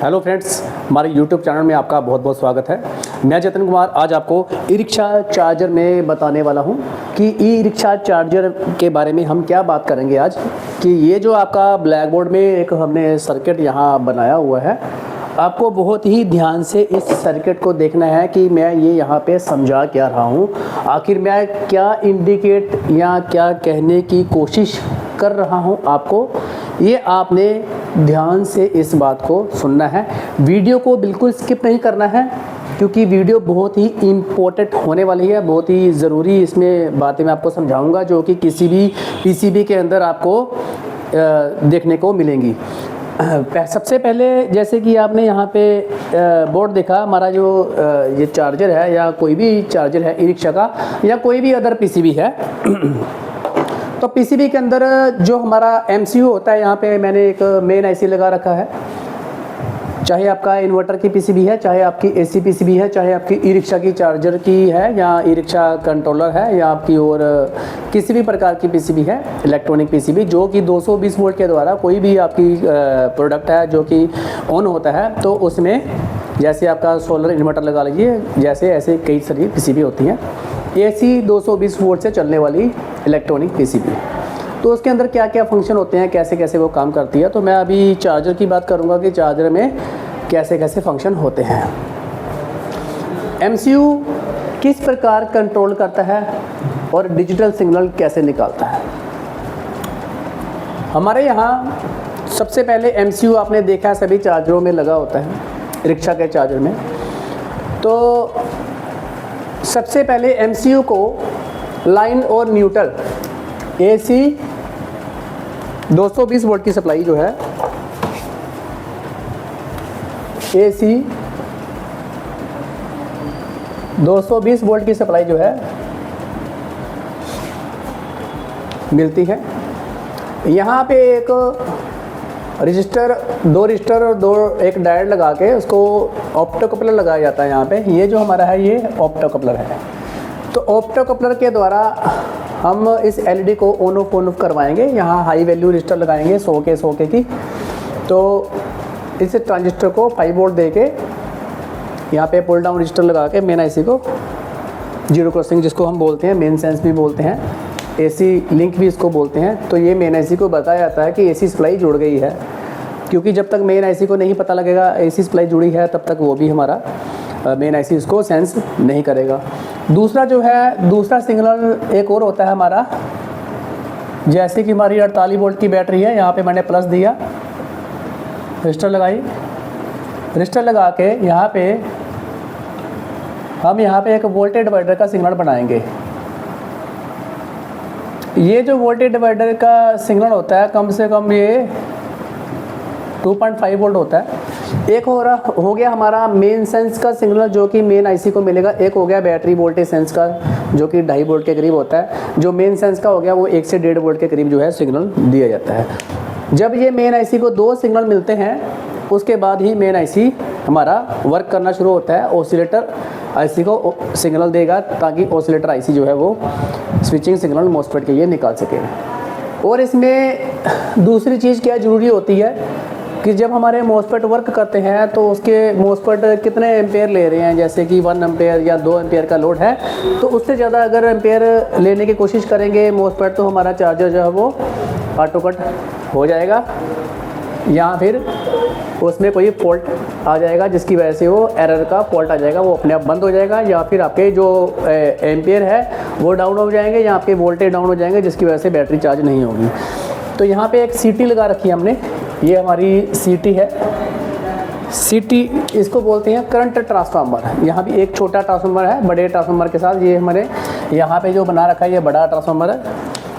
Hello friends, हमारे YouTube channel में आपका बहुत बहुत स्वागत है। मैं जतन कुमार आज आपको ई रिक्शा चार्जर में बताने वाला हूं कि ई रिक्शा चार्जर के बारे में हम क्या बात करेंगे आज। कि ये जो आपका ब्लैक बोर्ड में एक हमने सर्किट यहाँ बनाया हुआ है, आपको बहुत ही ध्यान से इस सर्किट को देखना है कि मैं ये यहाँ पे समझा क्या रहा हूँ, आखिर मैं क्या इंडिकेट या क्या कहने की कोशिश कर रहा हूँ आपको। ये आपने ध्यान से इस बात को सुनना है, वीडियो को बिल्कुल स्किप नहीं करना है क्योंकि वीडियो बहुत ही इम्पोर्टेंट होने वाली है। बहुत ही ज़रूरी इसमें बातें मैं आपको समझाऊंगा जो कि किसी भी पीसीबी के अंदर आपको देखने को मिलेंगी। सबसे पहले जैसे कि आपने यहाँ पे बोर्ड देखा, हमारा जो ये चार्जर है या कोई भी चार्जर है ई रिक्शा का या कोई भी अदर पीसीबी है तो पीसीबी के अंदर जो हमारा एमसीयू होता है, यहाँ पे मैंने एक मेन आईसी लगा रखा है। चाहे आपका इन्वर्टर की पीसीबी है, चाहे आपकी एसी पीसीबी है, चाहे आपकी ई रिक्शा की चार्जर की है या ई रिक्शा कंट्रोलर है या आपकी और किसी भी प्रकार की पीसीबी है, इलेक्ट्रॉनिक पीसीबी जो कि 220 वोल्ट के द्वारा कोई भी आपकी प्रोडक्ट है जो कि ऑन होता है, तो उसमें जैसे आपका सोलर इन्वर्टर लगा लीजिए, जैसे ऐसे कई सारी पीसीबी होती हैं। एसी 220 वोल्ट से चलने वाली इलेक्ट्रॉनिक पीसीबी, तो उसके अंदर क्या क्या फंक्शन होते हैं, कैसे कैसे वो काम करती है। तो मैं अभी चार्जर की बात करूंगा कि चार्जर में कैसे कैसे फंक्शन होते हैं। एमसीयू किस प्रकार कंट्रोल करता है और डिजिटल सिग्नल कैसे निकालता है। हमारे यहाँ सबसे पहले एमसीयू आपने देखा सभी चार्जरों में लगा होता है, रिक्शा के चार्जर में। तो सबसे पहले एमसीयू को लाइन और न्यूट्रल एसी 220 वोल्ट की सप्लाई जो है, एसी 220 वोल्ट की सप्लाई जो है मिलती है। यहाँ पे एक रजिस्टर, दो रजिस्टर और एक डायोड लगा के उसको ऑप्टोकपलर लगाया जाता है। यहाँ पे ये जो हमारा है ये ऑप्टोकपलर है। तो ऑप्टोकपलर के द्वारा हम इस एलईडी को ऑन ऑफ करवाएंगे। यहाँ हाई वैल्यू रजिस्टर लगाएंगे 100 के की। तो इस ट्रांजिस्टर को 5 वोल्ट दे के यहाँ पे पुल डाउन रजिस्टर लगा के मेन आईसी को जीरो क्रॉसिंग जिसको हम बोलते हैं, मेन सेंस भी बोलते हैं, एसी लिंक भी इसको बोलते हैं। तो ये मेन आईसी को बताया जाता है कि एसी सप्लाई जुड़ गई है, क्योंकि जब तक मेन आईसी को नहीं पता लगेगा एसी सप्लाई जुड़ी है तब तक वो भी हमारा मेन आईसी इसको सेंस नहीं करेगा। दूसरा जो है, दूसरा सिग्नल एक और होता है हमारा, जैसे कि हमारी 48 वोल्ट की बैटरी है, यहाँ पे मैंने प्लस दिया, रजिस्टर लगाई, रजिस्टर लगा के यहाँ पे हम यहाँ पे एक वोल्टेज डिवाइडर का सिग्नल बनाएंगे। ये जो वोल्टेज डिवाइडर का सिग्नल होता है कम से कम ये 2.5 वोल्ट होता है। एक हो गया हमारा मेन सेंस का सिग्नल जो कि मेन आईसी को मिलेगा। एक हो गया बैटरी वोल्टेज सेंस का जो कि 2.5 वोल्ट के करीब होता है। जो मेन सेंस का हो गया वो 1 से 1.5 वोल्ट के करीब जो है सिग्नल दिया जाता है। जब ये मेन आईसी को 2 सिग्नल मिलते हैं उसके बाद ही मेन आईसी हमारा वर्क करना शुरू होता है। ऑसिलेटर आईसी को सिग्नल देगा ताकि ऑसिलेटर आईसी जो है वो स्विचिंग सिग्नल मॉसफेट के लिए निकाल सके। और इसमें दूसरी चीज़ क्या ज़रूरी होती है कि जब हमारे मॉसफेट वर्क करते हैं तो उसके मॉसफेट कितने एम्पेयर ले रहे हैं, जैसे कि 1 एम्पेयर या 2 एम्पेयर का लोड है तो उससे ज़्यादा अगर एम्पेयर लेने की कोशिश करेंगे मॉसफेट तो हमारा चार्जर जो है वो ऑटो कट हो जाएगा या फिर उसमें कोई फॉल्ट आ जाएगा जिसकी वजह से वो एरर का फॉल्ट आ जाएगा, वो अपने आप बंद हो जाएगा, या फिर आपके जो एम्पेयर है वो डाउन हो जाएंगे या आपके वोल्टेज डाउन हो जाएंगे जिसकी वजह से बैटरी चार्ज नहीं होगी। तो यहाँ पे एक सीटी लगा रखी है हमने, ये हमारी सीटी है। सीटी इसको बोलते हैं करंट ट्रांसफार्मर। यहाँ भी एक छोटा ट्रांसफार्मर है बड़े ट्रांसफार्मर के साथ, ये हमारे यहाँ पे जो बना रखा है ये बड़ा ट्रांसफार्मर है।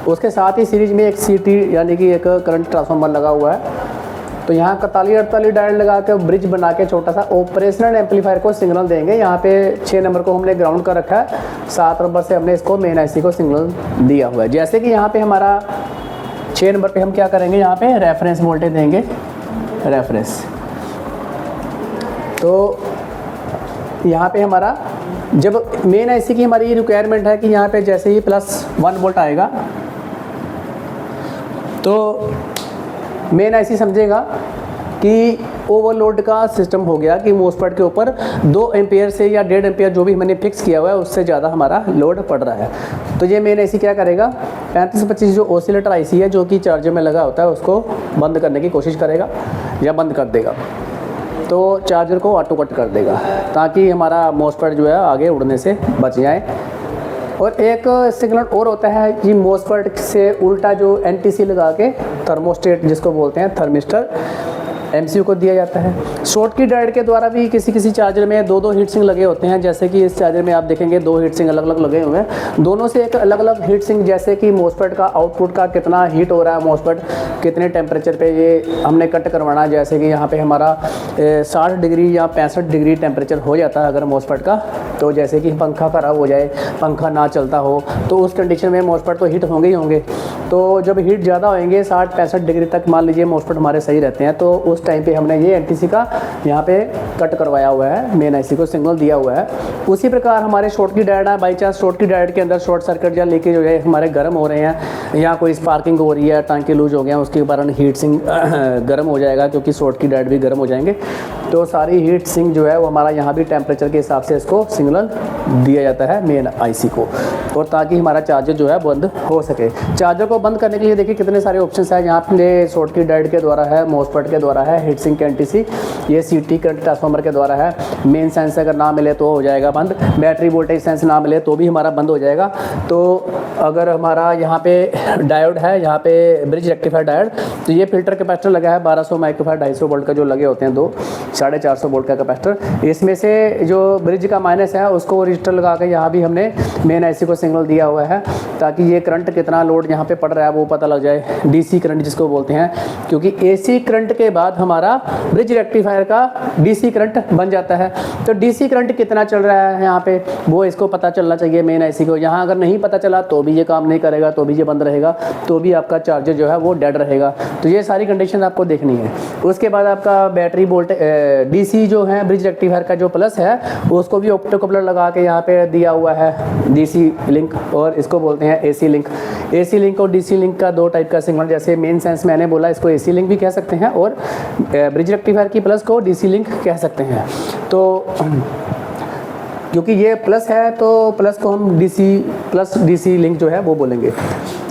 उसके साथ ही सीरीज में एक सीटी यानी कि एक करंट ट्रांसफार्मर लगा हुआ है। तो यहाँ 41-48 डायोड लगा के ब्रिज बना के छोटा सा ऑपरेशनल एम्पलीफायर को सिग्नल देंगे। यहाँ पे 6 नंबर को हमने ग्राउंड कर रखा है, 7 नंबर से हमने इसको मेन आईसी को सिग्नल दिया हुआ है। जैसे कि यहाँ पे हमारा 6 नंबर पे हम क्या करेंगे, यहाँ पे रेफरेंस वोल्टेज देंगे, रेफरेंस। तो यहाँ पे हमारा जब मेन आईसी की हमारी रिक्वायरमेंट है कि यहाँ पे जैसे ही +1 वोल्ट आएगा तो मेन आईसी समझेगा कि ओवरलोड का सिस्टम हो गया कि मोस्फेट के ऊपर 2 एम्पियर से या 1.5 एम्पियर जो भी मैंने फिक्स किया हुआ है उससे ज़्यादा हमारा लोड पड़ रहा है। तो ये मेन आईसी क्या करेगा, 3525 जो ऑसिलेटर आईसी है जो कि चार्जर में लगा होता है उसको बंद करने की कोशिश करेगा या बंद कर देगा, तो चार्जर को ऑटो कट कर देगा ताकि हमारा मोस्फेट जो है आगे उड़ने से बच जाए। और एक सिग्नल और होता है कि मोस्फेट से उल्टा जो एनटीसी लगा के थर्मोस्टेट जिसको बोलते हैं थर्मिस्टर एमसीयू को दिया जाता है। शॉर्ट की डायोड के द्वारा भी किसी किसी चार्जर में 2-2 हीट सिंक लगे होते हैं, जैसे कि इस चार्जर में आप देखेंगे 2 हीट सिंक अलग अलग लगे हुए हैं। दोनों से एक अलग अलग हीट सिंक, जैसे कि मोस्फेट का आउटपुट का कितना हीट हो रहा है, मोस्फेट कितने टेम्परेचर पे ये हमने कट करवाना है। जैसे कि यहाँ पे हमारा 60 डिग्री या 65 डिग्री टेम्परेचर हो जाता है अगर मोस्फेट का, तो जैसे कि पंखा ख़राब हो जाए, पंखा ना चलता हो, तो उस कंडीशन में मोस्फेट तो हीट होंगे ही होंगे। तो जब हीट ज़्यादा होंगे 60-65 डिग्री तक मान लीजिए मोस्फेट हमारे सही रहते हैं, तो उस टाइम पे हमने ये एनटीसी का यहाँ पे कट करवाया हुआ है, मेन आईसी को सिग्नल दिया हुआ है। उसी प्रकार हमारे शॉर्ट की डायोड है, बाई चांस शॉर्ट की डायोड के अंदर शॉर्ट सर्किट या लीकेज हो जाए, हमारे गर्म हो रहे हैं या कोई स्पार्किंग हो रही है, टांके लूज हो गया, उसके कारण हीट सिंक गर्म हो जाएगा क्योंकि शॉर्ट की डायोड भी गर्म हो जाएंगे। तो सारी हीट सिंक जो है वो हमारा यहाँ भी टेम्परेचर के हिसाब से इसको सिग्नल दिया जाता है मेन आईसी को, और ताकि हमारा चार्जर जो है बंद हो सके। चार्जर को बंद करने के लिए देखिए कितने सारे ऑप्शंस हैं। यहाँ पे शॉर्ट की डायोड के द्वारा है, मोस्फेट के द्वारा है, हीट सिंक एनटीसी, ये सीटी करंट ट्रांसफार्मर के द्वारा है। मेन सेंस अगर ना मिले तो हो जाएगा बंद, बैटरी वोल्टेज सेंस ना मिले तो भी हमारा बंद हो जाएगा। तो अगर हमारा यहाँ पे डायोड है, यहाँ पे ब्रिज रेक्टिफायर डायोड, तो ये फिल्टर कैपेसिटर लगा है 1200 माइक्रोफैराड 250 वोल्ट का जो लगे होते हैं, 450 वोल्ट का कैपेसिटर। इसमें से जो ब्रिज का माइनस है उसको रजिस्टर लगा के यहाँ भी हमने मेन आईसी को सिग्नल दिया हुआ है ताकि ये करंट कितना लोड यहाँ पे पड़ रहा है वो पता लग जाए, डीसी करंट जिसको बोलते हैं, क्योंकि एसी करंट के बाद हमारा ब्रिज रेक्टिफायर का डीसी करंट बन जाता है। तो डीसी करंट कितना चल रहा है यहाँ पे वो इसको पता चलना चाहिए मेन आईसी को। यहाँ अगर नहीं पता चला तो भी ये काम नहीं करेगा, तो भी ये बंद रहेगा, तो भी आपका चार्जर जो है वो डेड रहेगा। तो ये सारी कंडीशन आपको देखनी है। उसके बाद आपका बैटरी वोल्टेज डीसी जो है ब्रिज रेक्टिफायर का जो प्लस है उसको भी ऑप्टो कपलर लगा के यहाँ पे दिया हुआ है डीसी लिंक, और इसको बोलते हैं एसी लिंक। एसी लिंक और डीसी लिंक का 2 टाइप का सिग्नल, जैसे मेन सेंस मैंने बोला इसको एसी लिंक भी कह सकते हैं और ब्रिज रेक्टिफायर की प्लस को डीसी लिंक कह सकते हैं। तो क्योंकि ये प्लस है तो प्लस को हम डीसी प्लस डीसी लिंक जो है वो बोलेंगे।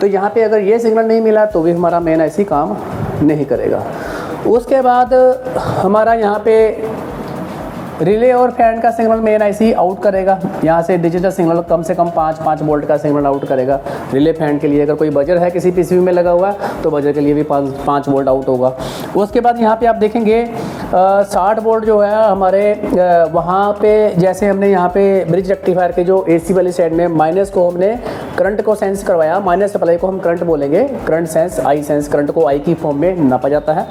तो यहाँ पे अगर ये सिग्नल नहीं मिला तो भी हमारा मेन आईसी काम नहीं करेगा। उसके बाद हमारा यहाँ पे रिले और फैन का सिग्नल मेन आईसी आउट करेगा। यहाँ से डिजिटल सिग्नल कम से कम 5 वोल्ट का सिग्नल आउट करेगा रिले फैन के लिए। अगर कोई बजर है किसी पीसीबी में लगा हुआ तो बजर के लिए भी 5 वोल्ट आउट होगा। उसके बाद यहाँ पे आप देखेंगे 60 वोल्ट जो है हमारे वहाँ पे, जैसे हमने यहाँ पे ब्रिज रेक्टिफायर के जो एसी वाली साइड में माइनस को हमने करंट को सेंस करवाया, माइनस सप्लाई को हम करंट बोलेंगे, current sense I sense, current को आई की फॉर्म में नापा जाता है।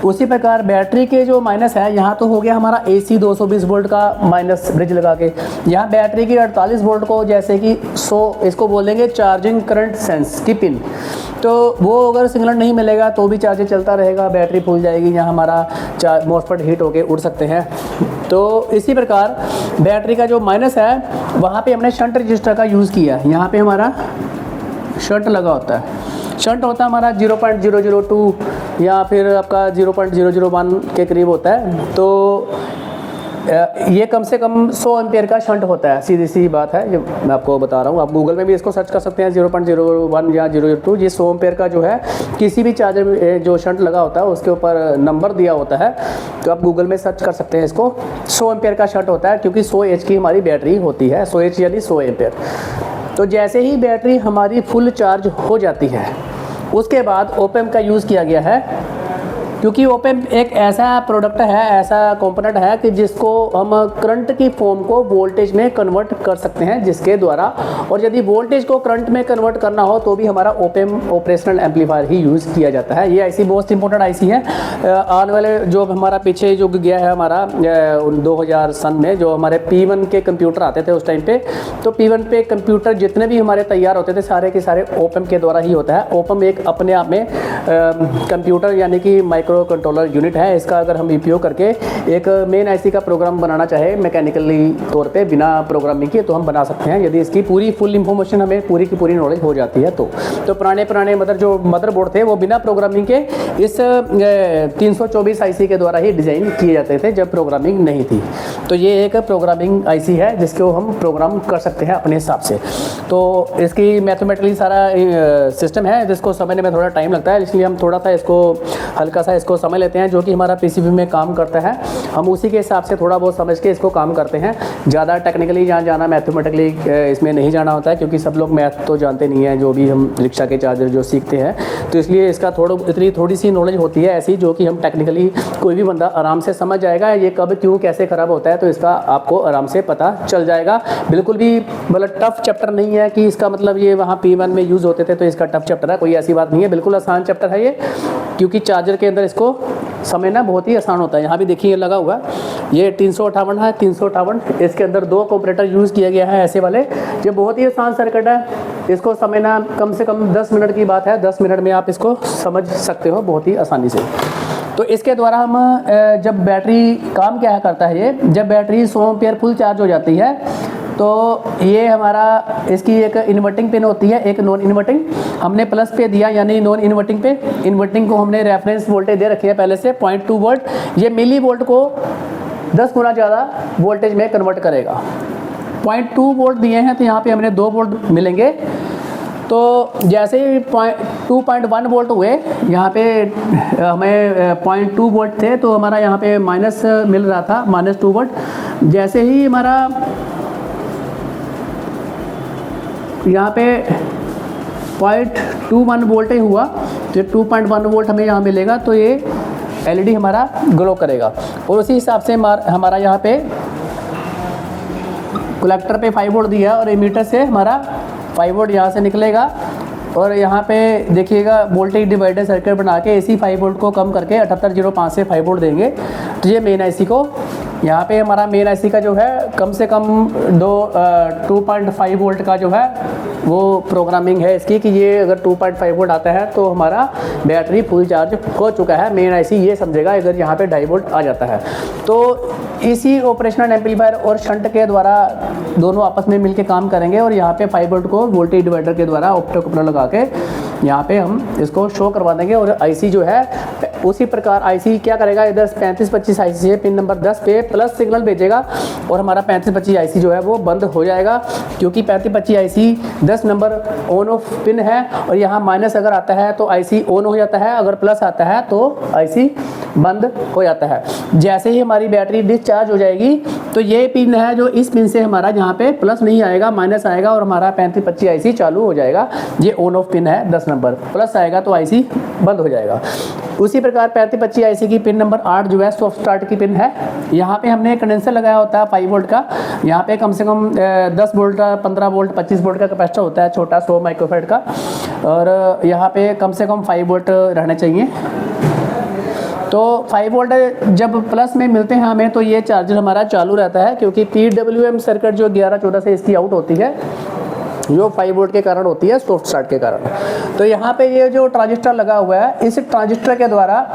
उसी प्रकार बैटरी के जो माइनस है यहाँ तो हो गया हमारा एसी 220 वोल्ट का माइनस ब्रिज लगा के, यहाँ बैटरी की 48 वोल्ट को जैसे कि 100 इसको बोलेंगे चार्जिंग करंट सेंस की पिन। तो वो अगर सिग्नल नहीं मिलेगा तो भी चार्जर चलता रहेगा, बैटरी फूल जाएगी, यहाँ हमारा मोस्फेट हीट होके उड़ सकते हैं। तो इसी प्रकार बैटरी का जो माइनस है वहाँ पे हमने शंट रजिस्टर का यूज़ किया। यहाँ पे हमारा शंट लगा होता है, शंट होता है हमारा 0.002 या फिर आपका 0.001 के करीब होता है। तो ये कम से कम 100 एम्पियर का शंट होता है, सीधी सी बात है, ये मैं आपको बता रहा हूँ। आप गूगल में भी इसको सर्च कर सकते हैं 0.01 या 0.02। ये 100 एम्पियर का जो है किसी भी चार्जर में जो शंट लगा होता है उसके ऊपर नंबर दिया होता है, तो आप गूगल में सर्च कर सकते हैं इसको। 100 एम्पियर का शंट होता है क्योंकि 100 एच की हमारी बैटरी होती है, 100 एच यानी 100 एम्पियर। तो जैसे ही बैटरी हमारी फुल चार्ज हो जाती है उसके बाद ओपएम्प का यूज़ किया गया है, क्योंकि ओपएम्प एक ऐसा प्रोडक्ट है, ऐसा कंपोनेंट है कि जिसको हम करंट की फॉर्म को वोल्टेज में कन्वर्ट कर सकते हैं जिसके द्वारा, और यदि वोल्टेज को करंट में कन्वर्ट करना हो तो भी हमारा ओपएम्प ऑपरेशनल एम्पलीफायर ही यूज़ किया जाता है। ये आईसी मोस्ट इंपॉर्टेंट आईसी है। आने वाले जो हमारा पीछे जो गया है हमारा 2000 सन में जो हमारे P1 के कंप्यूटर आते थे उस टाइम पे, तो P1 पे कंप्यूटर जितने भी हमारे तैयार होते थे सारे के सारे ओपएम्प के द्वारा ही होता है। ओपएम्प एक अपने आप में कंप्यूटर यानी कि माइक्रो माइक्रो कंट्रोलर यूनिट है। इसका अगर हम उपयोग करके एक मेन आईसी का प्रोग्राम बनाना चाहे मैकेनिकली तौर पे बिना प्रोग्रामिंग के, तो हम बना सकते हैं, यदि इसकी पूरी फुल इंफॉर्मेशन हमें पूरी की पूरी नॉलेज हो जाती है। तो पुराने जो मदरबोर्ड थे वो बिना प्रोग्रामिंग के इस 324 आईसी के द्वारा ही डिज़ाइन किए जाते थे जब प्रोग्रामिंग नहीं थी। तो ये एक प्रोग्रामिंग आईसी है जिसको हम प्रोग्राम कर सकते हैं अपने हिसाब से। तो इसकी मैथमेटिकली सारा सिस्टम है जिसको समझने में थोड़ा टाइम लगता है, इसलिए हम थोड़ा सा इसको हल्का सा इसको समझ लेते हैं। जो कि हमारा पीसीबी में काम करता है हम उसी के हिसाब से थोड़ा बहुत समझ के इसको काम करते हैं। ज़्यादा टेक्निकली जहाँ जाना मैथमेटिकली इसमें नहीं जाना होता है, क्योंकि सब लोग मैथ तो जानते नहीं हैं जो भी हम रिक्शा के चार्जर जो सीखते हैं। तो इसलिए इसका थोड़ी सी नॉलेज होती है ऐसी जो कि हम टेक्निकली कोई भी बंदा आराम से समझ जाएगा ये कब क्यों कैसे ख़राब होता है, तो इसका आपको आराम से पता चल जाएगा। बिल्कुल भी मतलब टफ चैप्टर नहीं है कि इसका मतलब ये वहाँ P1 में यूज़ होते थे तो इसका टफ चैप्टर है, कोई ऐसी बात नहीं है। बिल्कुल आसान चैप्टर है ये, क्योंकि चार्जर के अंदर इसको समझना बहुत ही आसान होता है। यहाँ भी देखिए लगा हुआ ये 358 है, 358 इसके अंदर 2 कंपैरेटर यूज़ किया गया है ऐसे वाले। ये बहुत ही आसान सर्किट है, इसको समझना कम से कम 10 मिनट की बात है। 10 मिनट में आप इसको समझ सकते हो बहुत ही आसानी से। तो इसके द्वारा हम जब बैटरी काम क्या करता है, ये जब बैटरी 100 एम्पीयर फुल चार्ज हो जाती है तो ये हमारा इसकी एक इन्वर्टिंग पिन होती है, एक नॉन इन्वर्टिंग। हमने प्लस पे दिया यानी नॉन इन्वर्टिंग पे, इन्वर्टिंग को हमने रेफरेंस वोल्टेज दे रखी है पहले से 0.2 वोल्ट। ये मिली वोल्ट को 10 गुना ज़्यादा वोल्टेज में कन्वर्ट करेगा। 0.2 वोल्ट दिए हैं तो यहाँ पे हमने 2 वोल्ट मिलेंगे। तो जैसे ही 2.1 वोल्ट हुए, यहाँ पे हमें 0.2 वोल्ट थे तो हमारा यहाँ पे माइनस मिल रहा था, -2 वोल्ट। जैसे ही हमारा यहाँ पे 0.21 वोल्ट हुआ तो 2.1 वोल्ट हमें यहाँ मिलेगा, तो ये एलईडी हमारा ग्लो करेगा। और उसी हिसाब से हमारा यहाँ पे कलेक्टर पे 5 वोल्ट दिया और एमीटर से हमारा 5 वोल्ट यहाँ से निकलेगा। और यहाँ पे देखिएगा वोल्टेज डिवाइडर सर्किट बना के इसी 5 वोल्ट को कम करके 7805 से 5 वोल्ट देंगे। तो ये मेन आईसी को यहाँ पे हमारा मेन आईसी का जो है कम से कम 2.5 वोल्ट का जो है वो प्रोग्रामिंग है इसकी, कि ये अगर 2.5 वोल्ट आता है तो हमारा बैटरी फुल चार्ज हो चुका है। मेन आईसी ये समझेगा अगर यहाँ पे 2.5 वोल्ट आ जाता है। तो इसी ऑपरेशनल एम्पलीफायर और शंट के द्वारा दोनों आपस में मिलके काम करेंगे और यहाँ पे 5 वोल्ट को वोल्टेज डिवाइडर के द्वारा ऑप्टो कपलर लगा के यहाँ पे हम इसको शो करवा देंगे। और आईसी जो है उसी प्रकार आईसी क्या करेगा, इधर 3525 आईसी है पिन नंबर 10 पे प्लस सिग्नल भेजेगा और हमारा 3525 आईसी जो है वो बंद हो जाएगा, क्योंकि 3525 IC 10 number on off pin है। और यहाँ माइनस अगर आता है तो आईसी ऑन हो जाता है, अगर प्लस आता है तो आईसी बंद हो जाता है। जैसे ही हमारी बैटरी डिस्चार्ज हो जाएगी तो ये पिन है जो इस पिन से हमारा यहाँ पे प्लस नहीं आएगा, माइनस आएगा और हमारा 3525 आईसी चालू हो जाएगा। ये ऑन ऑफ पिन है 10 नंबर, प्लस आएगा तो आईसी बंद हो जाएगा। उसी प्रकार 3525 आईसी की पिन नंबर 8 जो है सॉफ्ट स्टार्ट की पिन है। यहाँ पे हमने कंडेंसर लगाया होता है 5 वोल्ट का। यहाँ पे कम से कम 10 वोल्ट का 15 वोल्ट 25 वोल्ट का कैपेसिटर होता है छोटा 100 माइक्रोफैराड का, और यहाँ पे कम से कम 5 वोल्ट रहने चाहिए। तो 5 वोल्ट जब प्लस में मिलते हैं हमें तो ये चार्जर हमारा चालू रहता है, क्योंकि PWM सर्किट जो 11-14 से इसकी आउट होती है जो 5 वोल्ट के कारण होती है सॉफ्ट स्टार्ट के कारण। तो यहाँ पे ये जो ट्रांजिस्टर लगा हुआ है इस ट्रांजिस्टर के द्वारा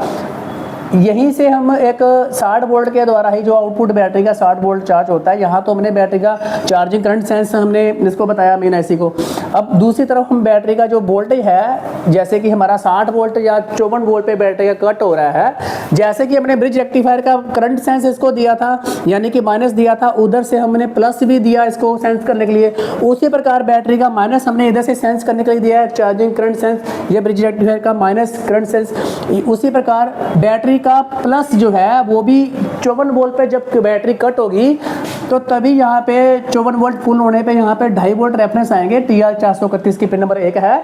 यहीं से हम एक 60 वोल्ट के द्वारा ही जो आउटपुट बैटरी का 60 वोल्ट चार्ज होता है, यहाँ तो हमने बैटरी का चार्जिंग करंट सेंस हमने इसको बताया मेन आईसी को। अब दूसरी तरफ हम बैटरी का जो वोल्टेज है, जैसे कि हमारा 60 वोल्ट या 54 वोल्ट पे बैटरी का कट हो रहा है, जैसे कि हमने ब्रिज रेक्टिफायर का करंट सेंस इसको दिया था यानी कि माइनस दिया था, उधर से हमने प्लस भी दिया इसको सेंस करने के लिए। उसी प्रकार बैटरी का माइनस हमने इधर से सेंस करने के लिए दिया है चार्जिंग करंट सेंस, ये ब्रिज रेक्टिफायर का माइनस करंट सेंस। उसी प्रकार बैटरी का प्लस जो है वो भी 54 वोल्ट पे जब बैटरी कट होगी तो तभी यहाँ पे 54 वोल्ट फुल होने पे यहाँ पे 2.5 वोल्ट रेफरेंस आएंगे। TR431 की पिन नंबर 1 है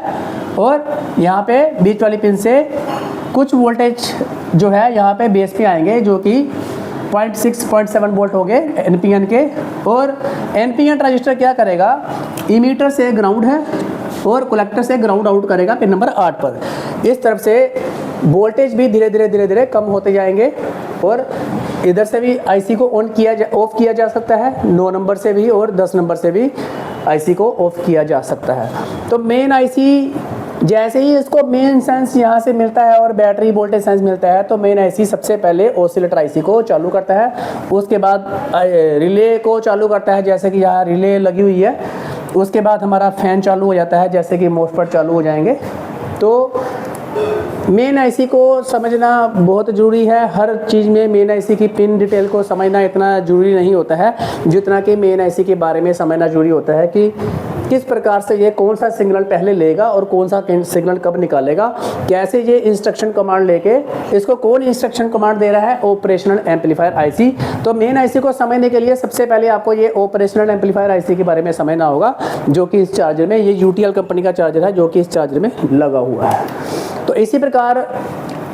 और यहाँ पे बीच वाली पिन से कुछ वोल्टेज जो है यहाँ पे बेस पे आएंगे जो कि 0.6-0.7 वोल्ट हो गए NPN के। और NPN ट्रांजिस्टर क्या करेगा, इमीटर से ग्राउंड है और कलेक्टर से ग्राउंड आउट करेगा पिन नंबर 8 पर। इस तरफ से वोल्टेज भी धीरे धीरे कम होते जाएंगे और इधर से भी आईसी को ऑफ किया जा सकता है, 9 नंबर से भी और 10 नंबर से भी आईसी को ऑफ किया जा सकता है। तो मेन आईसी जैसे ही इसको मेन सेंस यहाँ से मिलता है और बैटरी वोल्टेज सेंस मिलता है तो मेन आईसी सबसे पहले ऑसिलेटर आईसी को चालू करता है, उसके बाद रिले को चालू करता है, जैसे कि यहाँ रिले लगी हुई है। उसके बाद हमारा फ़ैन चालू हो जाता है, जैसे कि मॉसफेट चालू हो जाएंगे। तो मेन आईसी को समझना बहुत ज़रूरी है। हर चीज़ में मेन आईसी की पिन डिटेल को समझना इतना ज़रूरी नहीं होता है जितना कि मेन आईसी के बारे में समझना ज़रूरी होता है कि किस प्रकार से ये कौन सा सिग्नल पहले लेगा और कौन सा सिग्नल कब निकालेगा, कैसे ये इंस्ट्रक्शन कमांड लेके इसको कौन इंस्ट्रक्शन कमांड दे रहा है, ऑपरेशनल एम्पलीफायर आईसी। तो मेन आईसी को समझने के लिए सबसे पहले आपको ये ऑपरेशनल एम्पलीफायर आईसी के बारे में समझना होगा, जो कि इस चार्जर में, ये यूटीएल कंपनी का चार्जर है जो कि इस चार्जर में लगा हुआ है। तो इसी प्रकार,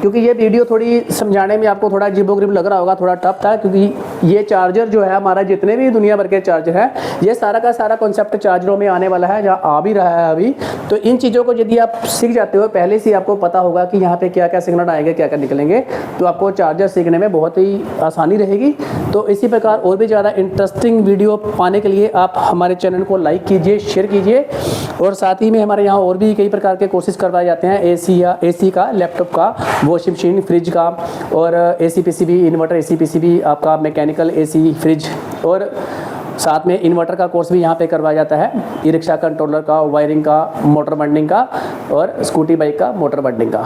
क्योंकि ये वीडियो थोड़ी समझाने में आपको थोड़ा अजीबोगरीब लग रहा होगा, थोड़ा टफ था, क्योंकि ये चार्जर जो है हमारा, जितने भी दुनिया भर के चार्जर है, ये सारा का सारा कॉन्सेप्ट चार्जरों में आने वाला है, जहाँ आ भी रहा है अभी। तो इन चीज़ों को यदि आप सीख जाते हो, पहले से आपको पता होगा कि यहाँ पे क्या क्या सिग्नल आएंगे, क्या क्या निकलेंगे, तो आपको चार्जर सीखने में बहुत ही आसानी रहेगी। तो इसी प्रकार और भी ज़्यादा इंटरेस्टिंग वीडियो पाने के लिए आप हमारे चैनल को लाइक कीजिए, शेयर कीजिए, और साथ ही में हमारे यहाँ और भी कई प्रकार के कोर्सेज करवाए जाते हैं, एसी का, लैपटॉप का, वॉशिंग मशीन, फ्रिज का, और AC PCB, inverter AC PCB, आपका मैकेनिकल एसी फ्रिज, और साथ में इन्वर्टर का कोर्स भी यहाँ पे करवाया जाता है, ई रिक्शा कंट्रोलर का, वायरिंग का, मोटर बंडिंग का, और स्कूटी बाइक का मोटर बंडिंग का।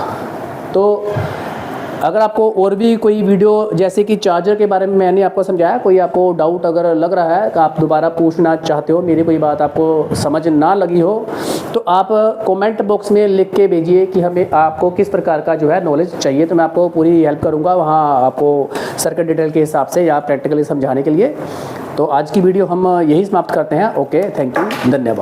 तो अगर आपको और भी कोई वीडियो, जैसे कि चार्जर के बारे में मैंने आपको समझाया, कोई आपको डाउट अगर लग रहा है, तो आप दोबारा पूछना चाहते हो, मेरी कोई बात आपको समझ ना लगी हो, तो आप कमेंट बॉक्स में लिख के भेजिए कि हमें आपको किस प्रकार का जो है नॉलेज चाहिए, तो मैं आपको पूरी हेल्प करूँगा वहाँ आपको सर्किट डिटेल के हिसाब से या प्रैक्टिकली समझाने के लिए। तो आज की वीडियो हम यही समाप्त करते हैं। ओके, थैंक यू, धन्यवाद।